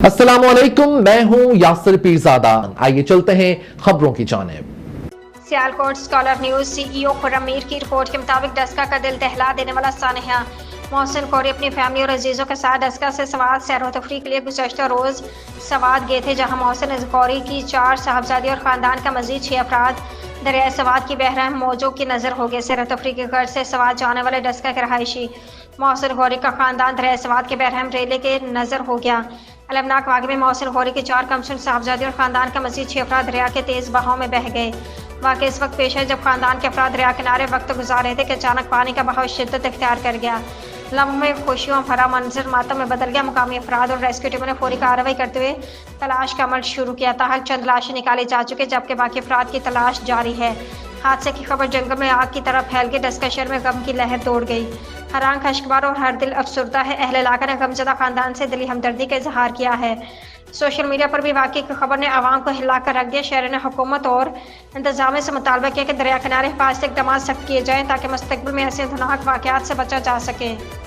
अस्सलामुअलैकुम, मैं हूं यासिर पीरजादा। आइए चलते हैं खबरों की जानिब। Sialkot scholar news CEO Khurram Mir की रिपोर्ट के मुताबिक डस्का का दिल दहला देने वाला सानहा मोहसिन कौरी अपनी फैमिली और अजीज़ों के साथ डस्का से सवात सैर व तफरी के लिए गुज़श्ता रोज़ सवात गए थे, जहाँ मोहसिन कौरी की 4 साहबजादी और ख़ानदान का मजीद 6 अफराद दरिया सवात की बहरहम मौजों की नज़र हो गए। सैर तफरी के घर से सवात जाने वाले डस्का के रहायशी मोहसिन गौरी का ख़ानदान दरिया सवात के बहरहम रेले के नज़र हो गया। अलमनाक वाक़े में मोहसिन गौरी के 4 कमसिन साहबजादी और ख़ानदान का मजीद 6 अफराद दरिया के तेज़ बहाव में बह गए। वाक़ इस वक्त पेश है जब ख़ानदान के अफराद दरिया किनारे वक्त गुजार रहे थे कि अचानक पानी का बहाव शिद्दत इख्तियार कर गया। लम्हों में खुशियों भरा मंजर मातम में बदल गया। मुकामी अफराद और रेस्क्यू टीमों ने फौरी कार्रवाई करते हुए तलाश का अमल शुरू किया। ताहल चंद लाशें निकाली जा चुकी, जबकि बाकी अफराद की तलाश जारी है। हादसे की खबर जंगल में आग की तरह फैल गई। डस्का शहर में गम की लहर दौड़ गई। हर आंख अश्कबार और हर दिल अफसुर्दा है। अहले इलाका ने गमज़दा खानदान से दिली हमदर्दी का इजहार किया है। सोशल मीडिया पर भी वाक़ई की खबर ने आवाम को हिला कर रख दिया। शहर ने हुकूमत और इंतजामिया से मुतालबा किया कि दरिया किनारे हिफाजती इक़दाम सख्त किए जाएँ ताकि मुस्तक़बिल में ऐसे खतरनाक वाक़यात से बचा जा सके।